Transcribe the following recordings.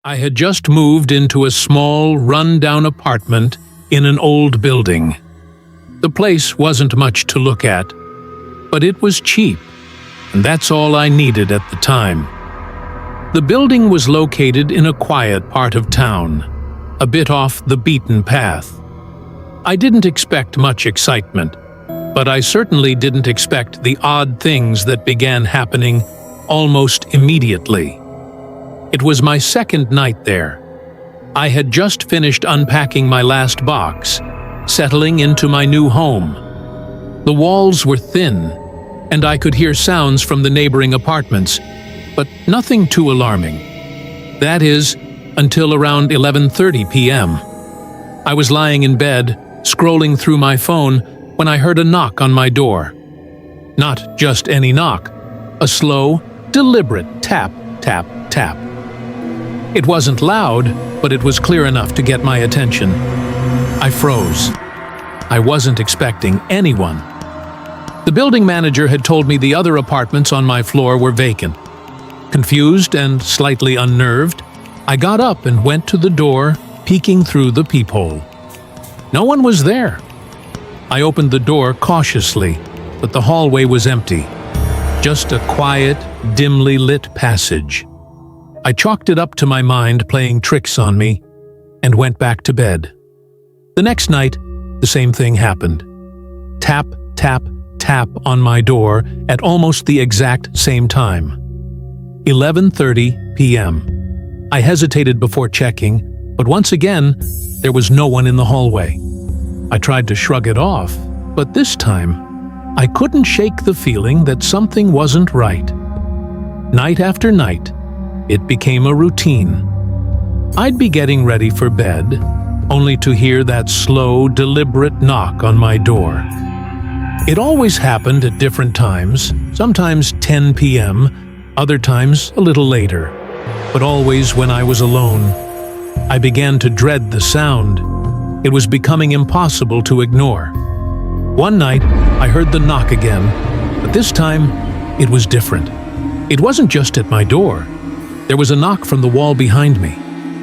I had just moved into a small, run-down apartment in an old building. The place wasn't much to look at, but it was cheap, and that's all I needed at the time. The building was located in a quiet part of town, a bit off the beaten path. I didn't expect much excitement, but I certainly didn't expect the odd things that began happening almost immediately. It was my second night there. I had just finished unpacking my last box, settling into my new home. The walls were thin, and I could hear sounds from the neighboring apartments, but nothing too alarming. That is, until around 11:30 p.m. I was lying in bed, scrolling through my phone, when I heard a knock on my door. Not just any knock, a slow, deliberate tap, tap, tap. It wasn't loud, but it was clear enough to get my attention. I froze. I wasn't expecting anyone. The building manager had told me the other apartments on my floor were vacant. Confused and slightly unnerved, I got up and went to the door, peeking through the peephole. No one was there. I opened the door cautiously, but the hallway was empty. Just a quiet, dimly lit passage. I chalked it up to my mind playing tricks on me and went back to bed. The next night, the same thing happened. Tap, tap, tap on my door at almost the exact same time. 11:30 p.m. I hesitated before checking, but once again, there was no one in the hallway. I tried to shrug it off, but this time, I couldn't shake the feeling that something wasn't right. Night after night, it became a routine. I'd be getting ready for bed, only to hear that slow, deliberate knock on my door. It always happened at different times, sometimes 10 p.m., other times a little later, but always when I was alone. I began to dread the sound. It was becoming impossible to ignore. One night, I heard the knock again, but this time, it was different. It wasn't just at my door. There was a knock from the wall behind me.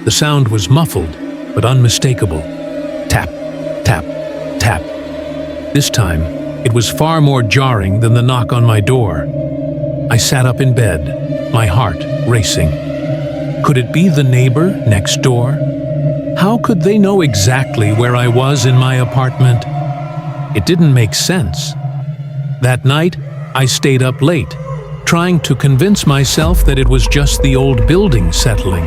The sound was muffled, but unmistakable. Tap, tap, tap. This time, it was far more jarring than the knock on my door. I sat up in bed, my heart racing. Could it be the neighbor next door? How could they know exactly where I was in my apartment? It didn't make sense. That night, I stayed up late, trying to convince myself that it was just the old building settling,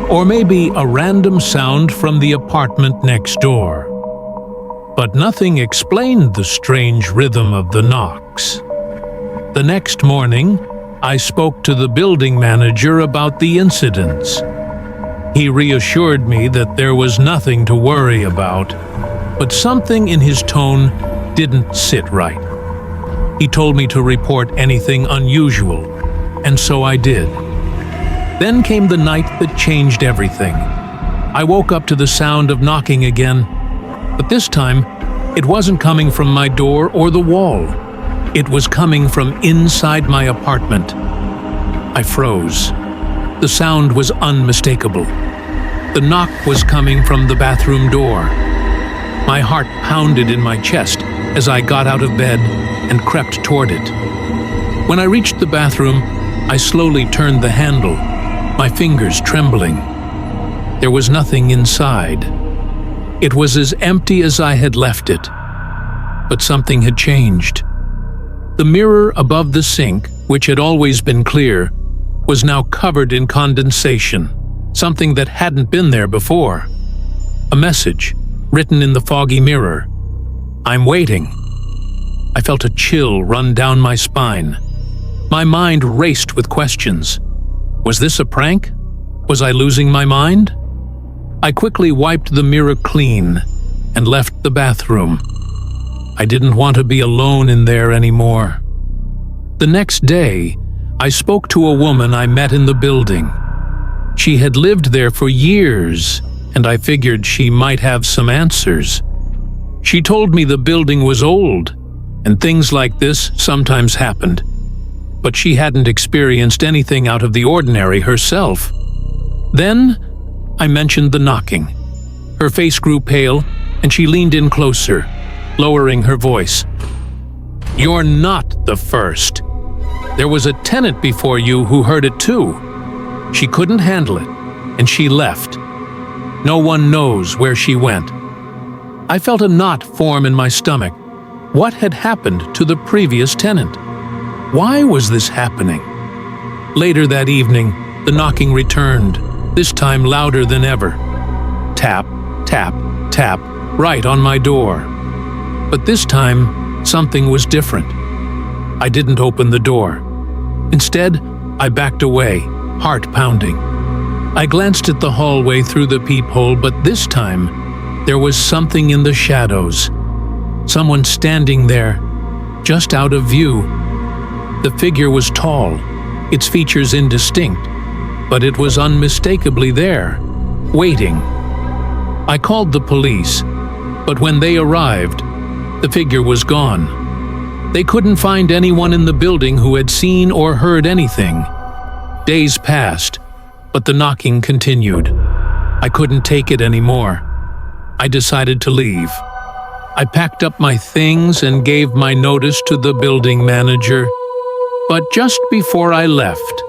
or maybe a random sound from the apartment next door. But nothing explained the strange rhythm of the knocks. The next morning, I spoke to the building manager about the incidents. He reassured me that there was nothing to worry about, but something in his tone didn't sit right. He told me to report anything unusual, and so I did. Then came the night that changed everything. I woke up to the sound of knocking again, but this time, it wasn't coming from my door or the wall. It was coming from inside my apartment. I froze. The sound was unmistakable. The knock was coming from the bathroom door. My heart pounded in my chest as I got out of bed and crept toward it. When I reached the bathroom, I slowly turned the handle, my fingers trembling. There was nothing inside. It was as empty as I had left it. But something had changed. The mirror above the sink, which had always been clear, was now covered in condensation, something that hadn't been there before. A message, written in the foggy mirror. "I'm waiting." I felt a chill run down my spine. My mind raced with questions. Was this a prank? Was I losing my mind? I quickly wiped the mirror clean and left the bathroom. I didn't want to be alone in there anymore. The next day, I spoke to a woman I met in the building. She had lived there for years, and I figured she might have some answers. She told me the building was old, and things like this sometimes happened. But she hadn't experienced anything out of the ordinary herself. Then, I mentioned the knocking. Her face grew pale, and she leaned in closer, lowering her voice. "You're not the first. There was a tenant before you who heard it too. She couldn't handle it, and she left. No one knows where she went." I felt a knot form in my stomach. What had happened to the previous tenant? Why was this happening? Later that evening, the knocking returned, this time louder than ever. Tap, tap, tap, right on my door. But this time, something was different. I didn't open the door. Instead, I backed away, heart pounding. I glanced at the hallway through the peephole, but this time, there was something in the shadows. Someone standing there, just out of view. The figure was tall, its features indistinct, but it was unmistakably there, waiting. I called the police, but when they arrived, the figure was gone. They couldn't find anyone in the building who had seen or heard anything. Days passed, but the knocking continued. I couldn't take it anymore. I decided to leave. I packed up my things and gave my notice to the building manager. But just before I left,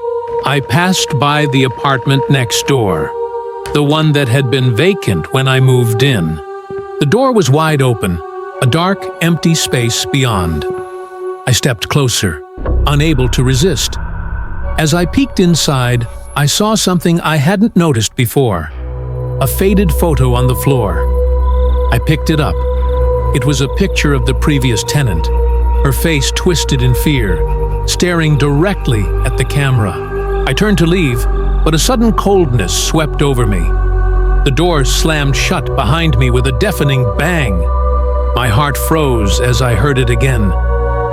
I passed by the apartment next door, the one that had been vacant when I moved in. The door was wide open, a dark, empty space beyond. I stepped closer, unable to resist. As I peeked inside, I saw something I hadn't noticed before. A faded photo on the floor. I picked it up. It was a picture of the previous tenant, her face twisted in fear, staring directly at the camera. I turned to leave, but a sudden coldness swept over me. The door slammed shut behind me with a deafening bang. My heart froze as I heard it again.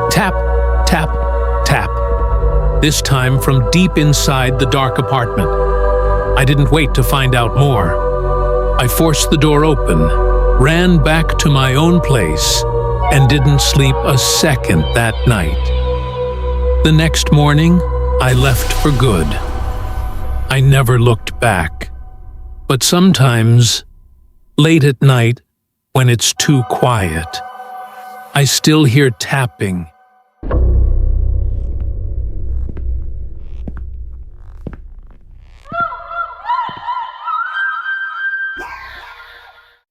Tap, tap, tap. This time from deep inside the dark apartment. I didn't wait to find out more. I forced the door open, ran back to my own place, and didn't sleep a second that night. The next morning, I left for good. I never looked back. But sometimes, late at night, when it's too quiet, I still hear tapping.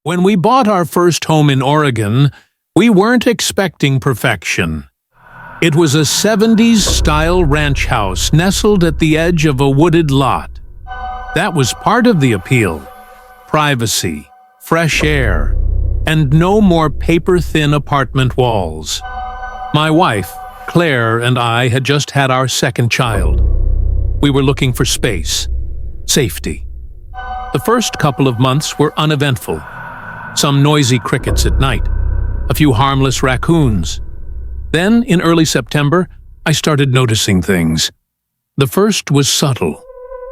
When we bought our first home in Oregon, we weren't expecting perfection. It was a 70s-style ranch house nestled at the edge of a wooded lot. That was part of the appeal. Privacy, fresh air, and no more paper-thin apartment walls. My wife, Claire, and I had just had our second child. We were looking for space, safety. The first couple of months were uneventful. Some noisy crickets at night, a few harmless raccoons. Then, in early September, I started noticing things. The first was subtle.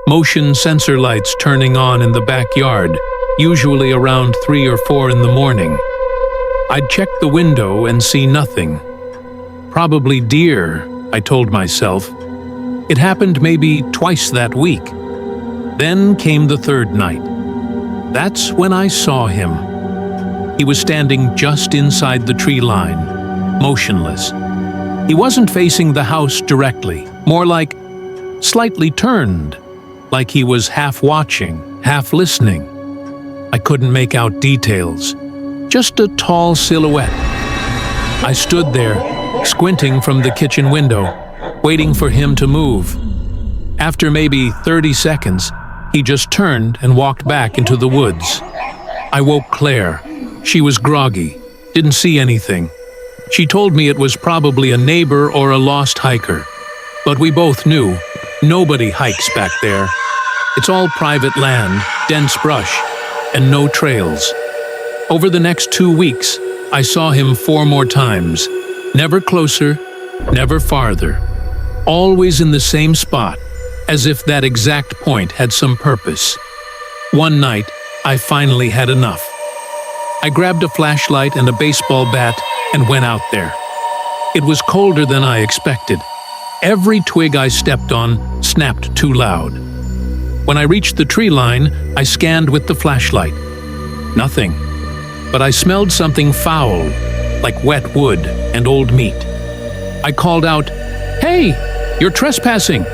Motion sensor lights turning on in the backyard, usually around 3 or 4 in the morning. I'd check the window and see nothing. Probably deer, I told myself. It happened maybe twice that week. Then came the third night. That's when I saw him. He was standing just inside the tree line, motionless. He wasn't facing the house directly, more like slightly turned, like he was half watching, half listening. I couldn't make out details, just a tall silhouette. I stood there, squinting from the kitchen window, waiting for him to move. After maybe 30 seconds, he just turned and walked back into the woods. I woke Claire. She was groggy, didn't see anything. She told me it was probably a neighbor or a lost hiker. But we both knew, nobody hikes back there. It's all private land, dense brush, and no trails. Over the next 2 weeks, I saw him 4 more times. Never closer, never farther. Always in the same spot, as if that exact point had some purpose. One night, I finally had enough. I grabbed a flashlight and a baseball bat and went out there. It was colder than I expected. Every twig I stepped on snapped too loud. When I reached the tree line, I scanned with the flashlight. Nothing. But I smelled something foul, like wet wood and old meat. I called out, "Hey, you're trespassing!"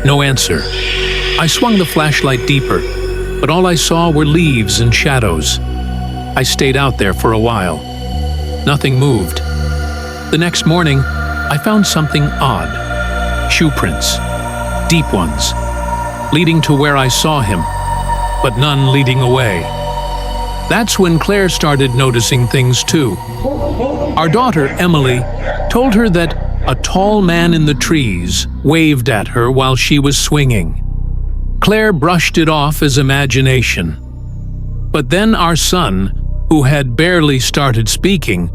No answer. I swung the flashlight deeper, but all I saw were leaves and shadows. I stayed out there for a while. Nothing moved. The next morning, I found something odd. Shoe prints. Deep ones. Leading to where I saw him, but none leading away. That's when Claire started noticing things too. Our daughter, Emily, told her that a tall man in the trees waved at her while she was swinging. Claire brushed it off as imagination. But then our son, who had barely started speaking,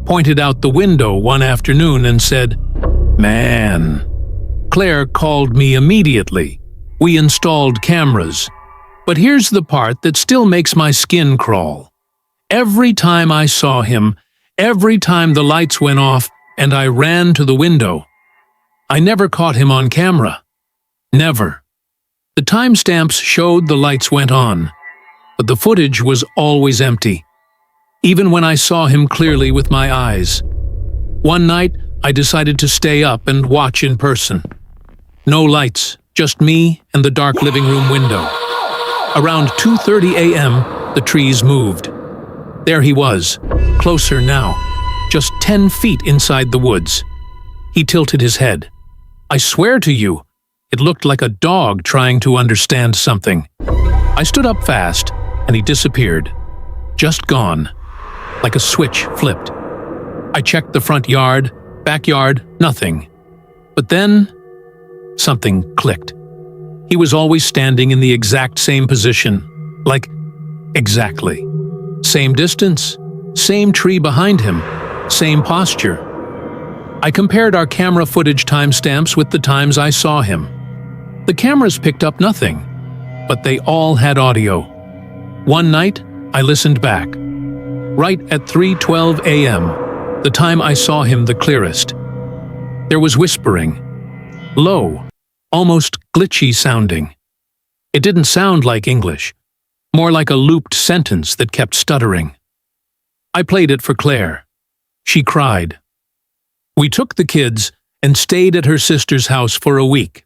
pointed out the window one afternoon and said, "Man." Claire called me immediately. We installed cameras. But here's the part that still makes my skin crawl. Every time I saw him, every time the lights went off and I ran to the window, I never caught him on camera. Never. The timestamps showed the lights went on, but the footage was always empty, even when I saw him clearly with my eyes. One night, I decided to stay up and watch in person. No lights, just me and the dark living room window. Around 2:30 a.m., the trees moved. There he was, closer now, just 10 feet inside the woods. He tilted his head. I swear to you, it looked like a dog trying to understand something. I stood up fast, and he disappeared. Just gone. Like a switch flipped. I checked the front yard, backyard, nothing. But then, something clicked. He was always standing in the exact same position. Like, exactly. Same distance, same tree behind him, same posture. I compared our camera footage timestamps with the times I saw him. The cameras picked up nothing, but they all had audio. One night, I listened back. Right at 3:12 a.m., the time I saw him the clearest. There was whispering. Low, almost glitchy sounding. It didn't sound like English, more like a looped sentence that kept stuttering. I played it for Claire. She cried. We took the kids and stayed at her sister's house for a week.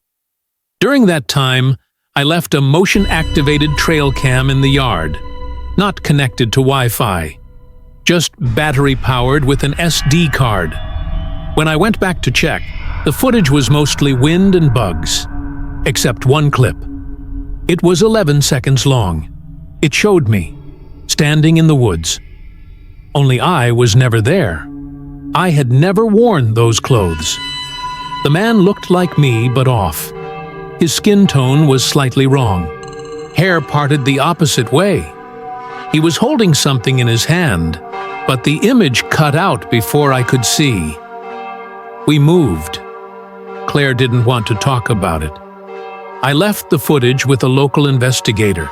During that time, I left a motion-activated trail cam in the yard, not connected to Wi-Fi, just battery-powered with an SD card. When I went back to check, the footage was mostly wind and bugs, except one clip. It was 11 seconds long. It showed me, standing in the woods. Only I was never there. I had never worn those clothes. The man looked like me, but off. His skin tone was slightly wrong. Hair parted the opposite way. He was holding something in his hand, but the image cut out before I could see. We moved. Claire didn't want to talk about it. I left the footage with a local investigator.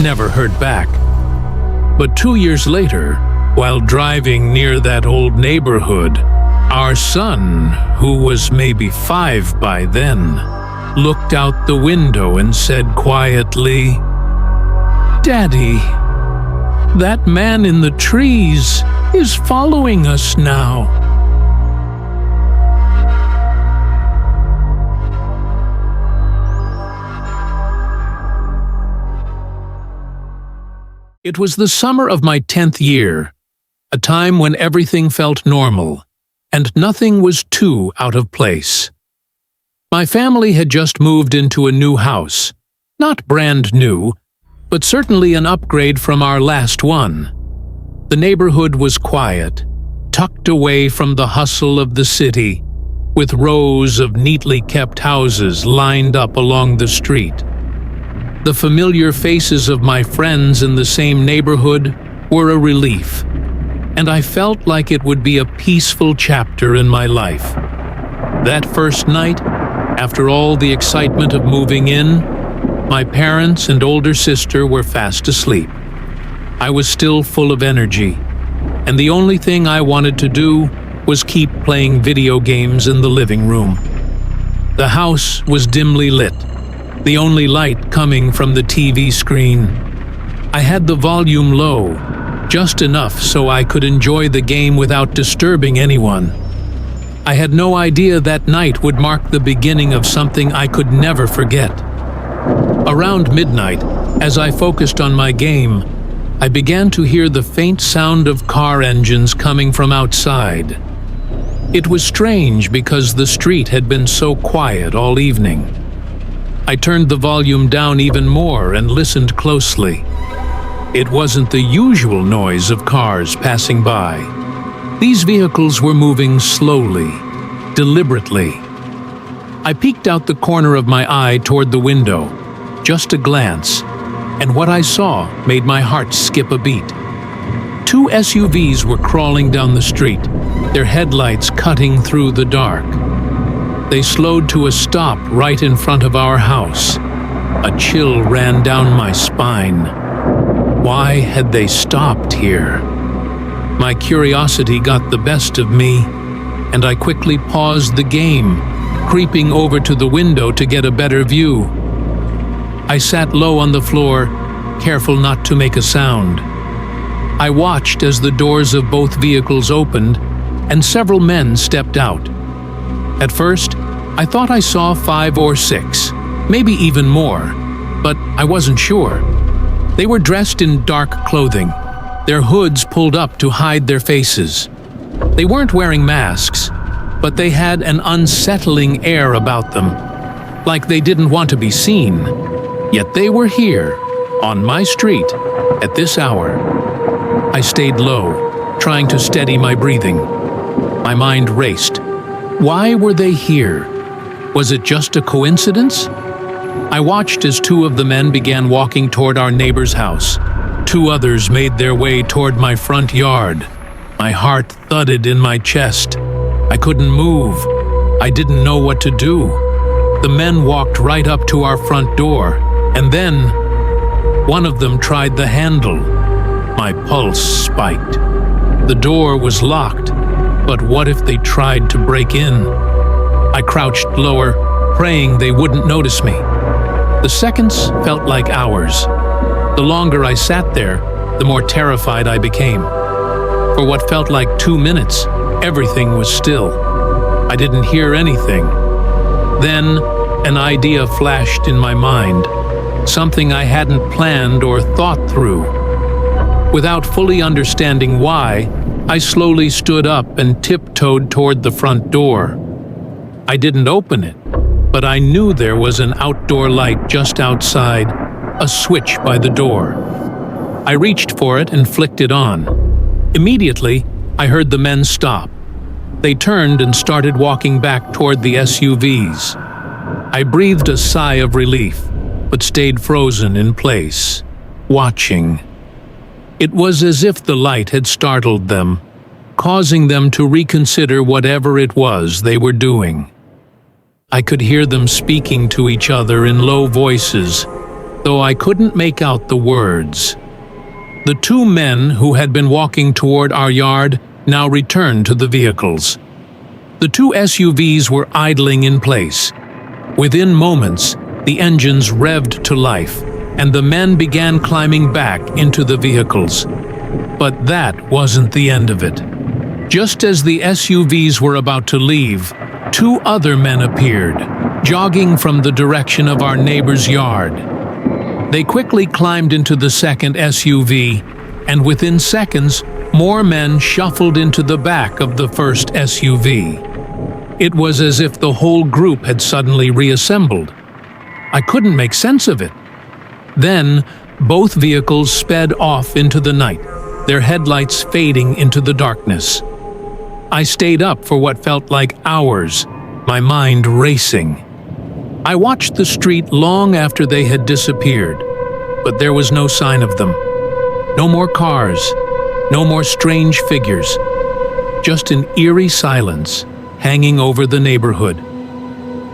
Never heard back. But 2 years later, while driving near that old neighborhood, our son, who was maybe 5 by then, looked out the window and said quietly, "Daddy, that man in the trees is following us now." It was the summer of my 10th year, a time when everything felt normal, and nothing was too out of place. My family had just moved into a new house, not brand new, but certainly an upgrade from our last one. The neighborhood was quiet, tucked away from the hustle of the city, with rows of neatly kept houses lined up along the street. The familiar faces of my friends in the same neighborhood were a relief, and I felt like it would be a peaceful chapter in my life. That first night, after all the excitement of moving in, my parents and older sister were fast asleep. I was still full of energy, and the only thing I wanted to do was keep playing video games in the living room. The house was dimly lit, the only light coming from the TV screen. I had the volume low, just enough so I could enjoy the game without disturbing anyone. I had no idea that night would mark the beginning of something I could never forget. Around midnight, as I focused on my game, I began to hear the faint sound of car engines coming from outside. It was strange because the street had been so quiet all evening. I turned the volume down even more and listened closely. It wasn't the usual noise of cars passing by. These vehicles were moving slowly, deliberately. I peeked out the corner of my eye toward the window, just a glance, and what I saw made my heart skip a beat. Two SUVs were crawling down the street, their headlights cutting through the dark. They slowed to a stop right in front of our house. A chill ran down my spine. Why had they stopped here? My curiosity got the best of me, and I quickly paused the game, creeping over to the window to get a better view. I sat low on the floor, careful not to make a sound. I watched as the doors of both vehicles opened and several men stepped out. At first, I thought I saw 5 or 6, maybe even more, but I wasn't sure. They were dressed in dark clothing, their hoods pulled up to hide their faces. They weren't wearing masks, but they had an unsettling air about them, like they didn't want to be seen. Yet they were here, on my street, at this hour. I stayed low, trying to steady my breathing. My mind raced. Why were they here? Was it just a coincidence? I watched as 2 of the men began walking toward our neighbor's house. 2 others made their way toward my front yard. My heart thudded in my chest. I couldn't move. I didn't know what to do. The men walked right up to our front door, and then one of them tried the handle. My pulse spiked. The door was locked, but what if they tried to break in? I crouched lower, praying they wouldn't notice me. The seconds felt like hours. The longer I sat there, the more terrified I became. For what felt like 2 minutes, everything was still. I didn't hear anything. Then, an idea flashed in my mind, something I hadn't planned or thought through. Without fully understanding why, I slowly stood up and tiptoed toward the front door. I didn't open it, but I knew there was an outdoor light just outside, a switch by the door. I reached for it and flicked it on. Immediately, I heard the men stop. They turned and started walking back toward the SUVs. I breathed a sigh of relief, but stayed frozen in place, watching. It was as if the light had startled them, causing them to reconsider whatever it was they were doing. I could hear them speaking to each other in low voices, though I couldn't make out the words. The 2 men who had been walking toward our yard now returned to the vehicles. The 2 SUVs were idling in place. Within moments, the engines revved to life, and the men began climbing back into the vehicles. But that wasn't the end of it. Just as the SUVs were about to leave, 2 other men appeared, jogging from the direction of our neighbor's yard. They quickly climbed into the second SUV, and within seconds, more men shuffled into the back of the first SUV. It was as if the whole group had suddenly reassembled. I couldn't make sense of it. Then, both vehicles sped off into the night, their headlights fading into the darkness. I stayed up for what felt like hours, my mind racing. I watched the street long after they had disappeared, but there was no sign of them. No more cars, no more strange figures, just an eerie silence hanging over the neighborhood.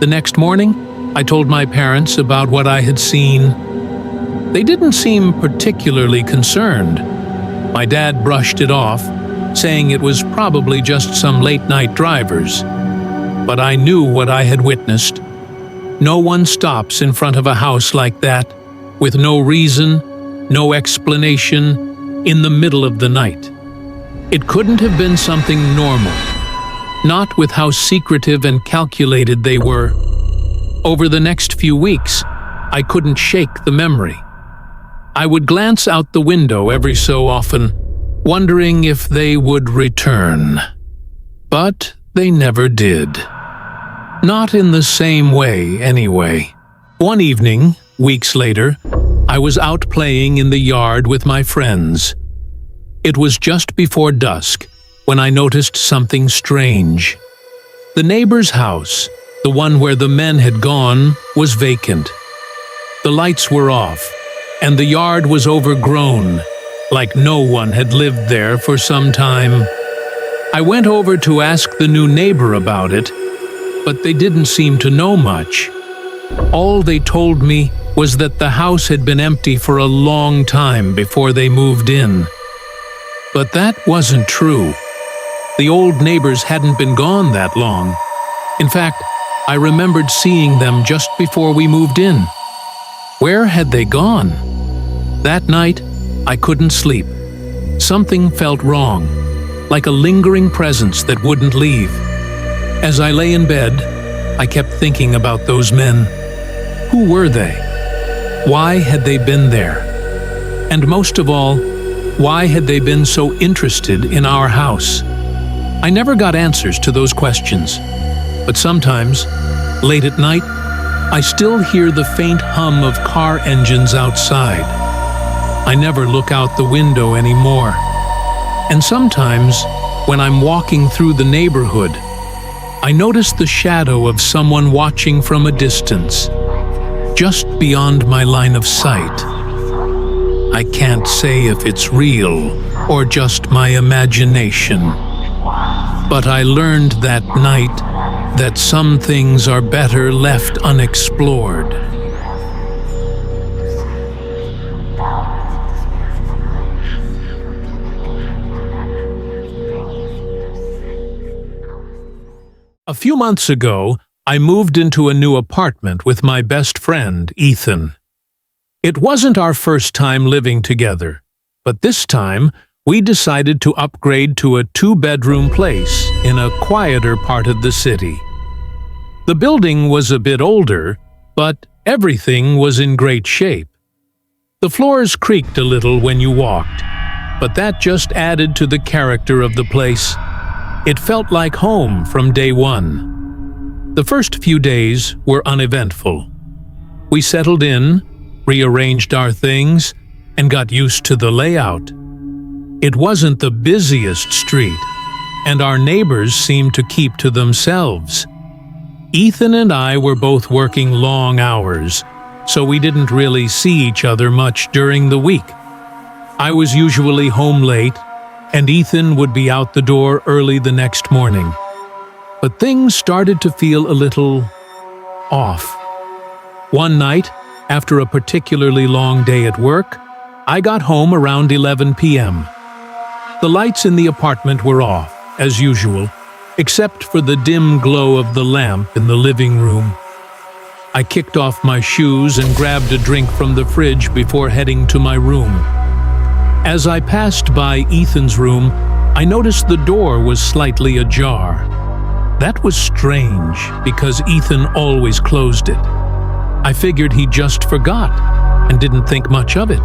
The next morning, I told my parents about what I had seen. They didn't seem particularly concerned. My dad brushed it off, saying it was probably just some late-night drivers. But I knew what I had witnessed. No one stops in front of a house like that, with no reason, no explanation, in the middle of the night. It couldn't have been something normal, not with how secretive and calculated they were. Over the next few weeks, I couldn't shake the memory. I would glance out the window every so often, wondering if they would return. But they never did. Not in the same way, anyway. One evening, weeks later, I was out playing in the yard with my friends. It was just before dusk when I noticed something strange. The neighbor's house, the one where the men had gone, was vacant. The lights were off, and the yard was overgrown, like no one had lived there for some time. I went over to ask the new neighbor about it, but they didn't seem to know much. All they told me was that the house had been empty for a long time before they moved in. But that wasn't true. The old neighbors hadn't been gone that long. In fact, I remembered seeing them just before we moved in. Where had they gone? That night, I couldn't sleep. Something felt wrong, like a lingering presence that wouldn't leave. As I lay in bed, I kept thinking about those men. Who were they? Why had they been there? And most of all, why had they been so interested in our house? I never got answers to those questions, but sometimes, late at night, I still hear the faint hum of car engines outside. I never look out the window anymore. And sometimes, when I'm walking through the neighborhood, I notice the shadow of someone watching from a distance, just beyond my line of sight. I can't say if it's real or just my imagination. But I learned that night that some things are better left unexplored. A few months ago, I moved into a new apartment with my best friend, Ethan. It wasn't our first time living together, but this time we decided to upgrade to a two-bedroom place in a quieter part of the city. The building was a bit older, but everything was in great shape. The floors creaked a little when you walked, but that just added to the character of the place. It felt like home from day one. The first few days were uneventful. We settled in, rearranged our things, and got used to the layout. It wasn't the busiest street, and our neighbors seemed to keep to themselves. Ethan and I were both working long hours, so we didn't really see each other much during the week. I was usually home late, and Ethan would be out the door early the next morning. But things started to feel a little off. One night, after a particularly long day at work, I got home around 11 p.m. The lights in the apartment were off, as usual, except for the dim glow of the lamp in the living room. I kicked off my shoes and grabbed a drink from the fridge before heading to my room. As I passed by Ethan's room, I noticed the door was slightly ajar. That was strange, because Ethan always closed it. I figured he just forgot and didn't think much of it.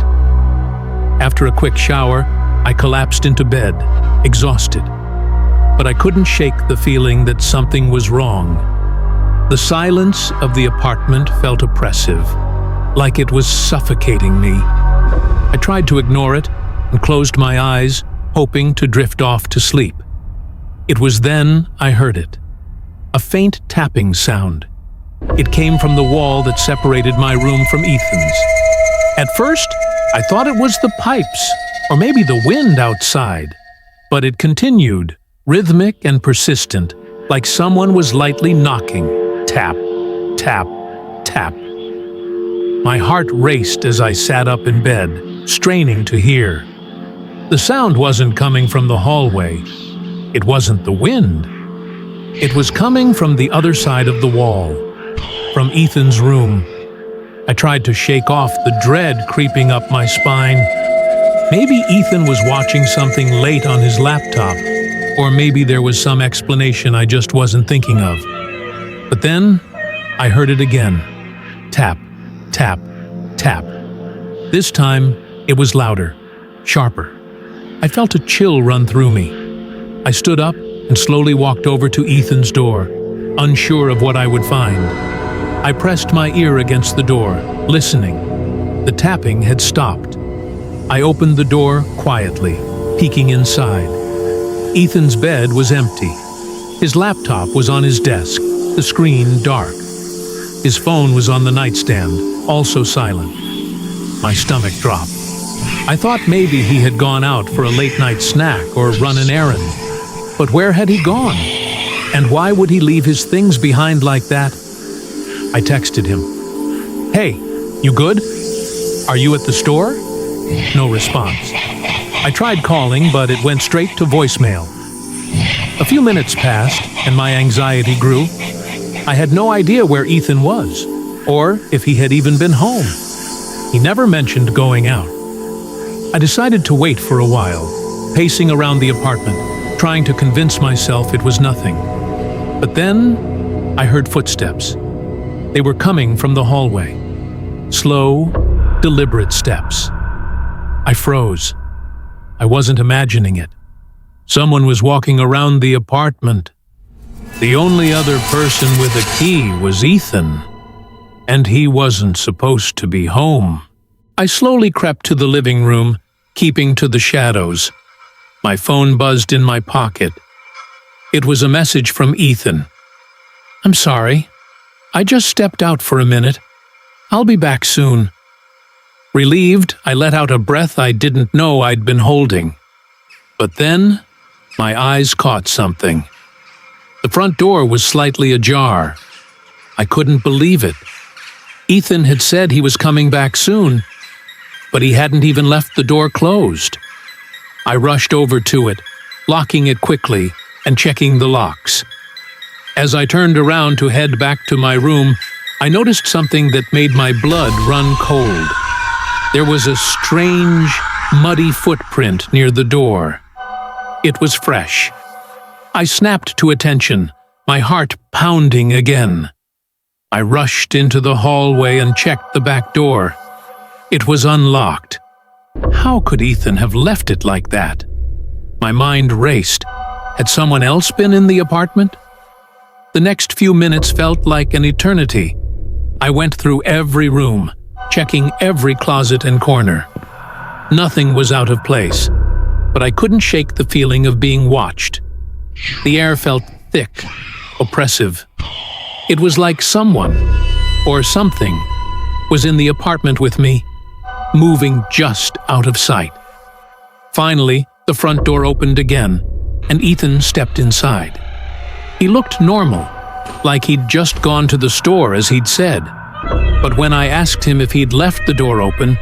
After a quick shower, I collapsed into bed, exhausted. But I couldn't shake the feeling that something was wrong. The silence of the apartment felt oppressive, like it was suffocating me. I tried to ignore it and closed my eyes, hoping to drift off to sleep. It was then I heard it. A faint tapping sound. It came from the wall that separated my room from Ethan's. At first, I thought it was the pipes, or maybe the wind outside. But it continued, rhythmic and persistent, like someone was lightly knocking. Tap, tap, tap. My heart raced as I sat up in bed, straining to hear. The sound wasn't coming from the hallway. It wasn't the wind. It was coming from the other side of the wall. from Ethan's room. I tried to shake off the dread creeping up my spine. Maybe Ethan was watching something late on his laptop, or maybe there was some explanation I just wasn't thinking of. But then, I heard it again. Tap, tap, tap. This time, it was louder, sharper. I felt a chill run through me. I stood up and slowly walked over to Ethan's door, unsure of what I would find. I pressed my ear against the door, listening. The tapping had stopped. I opened the door quietly, peeking inside. Ethan's bed was empty. His laptop was on his desk, the screen dark. His phone was on the nightstand, also silent. My stomach dropped. I thought maybe he had gone out for a late-night snack or run an errand. But where had he gone? And why would he leave his things behind like that? I texted him. "Hey, you good? Are you at the store?" No response. I tried calling, but it went straight to voicemail. A few minutes passed, and my anxiety grew. I had no idea where Ethan was, or if he had even been home. He never mentioned going out. I decided to wait for a while, pacing around the apartment, trying to convince myself it was nothing. But then, I heard footsteps. They were coming from the hallway. Slow, deliberate steps. I froze. I wasn't imagining it. Someone was walking around the apartment. The only other person with a key was Ethan, and he wasn't supposed to be home. I slowly crept to the living room, keeping to the shadows. My phone buzzed in my pocket. It was a message from Ethan. "I'm sorry. I just stepped out for a minute. I'll be back soon." Relieved, I let out a breath I didn't know I'd been holding. But then, my eyes caught something. The front door was slightly ajar. I couldn't believe it. Ethan had said he was coming back soon, but he hadn't even left the door closed. I rushed over to it, locking it quickly and checking the locks. As I turned around to head back to my room, I noticed something that made my blood run cold. There was a strange, muddy footprint near the door. It was fresh. I snapped to attention, my heart pounding again. I rushed into the hallway and checked the back door. It was unlocked. How could Ethan have left it like that? My mind raced. Had someone else been in the apartment? The next few minutes felt like an eternity. I went through every room, checking every closet and corner. Nothing was out of place, but I couldn't shake the feeling of being watched. The air felt thick, oppressive. It was like someone, or something, was in the apartment with me, moving just out of sight. Finally, the front door opened again, and Ethan stepped inside. He looked normal, like he'd just gone to the store as he'd said. But when I asked him if he'd left the door open,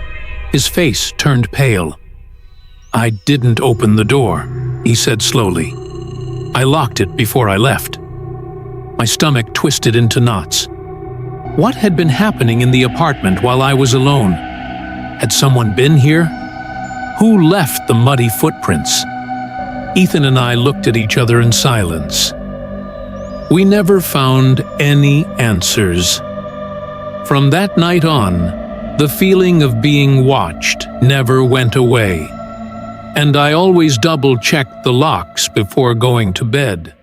his face turned pale. "I didn't open the door," he said slowly. "I locked it before I left." My stomach twisted into knots. What had been happening in the apartment while I was alone? Had someone been here? Who left the muddy footprints? Ethan and I looked at each other in silence. We never found any answers. From that night on, the feeling of being watched never went away, and I always double-checked the locks before going to bed.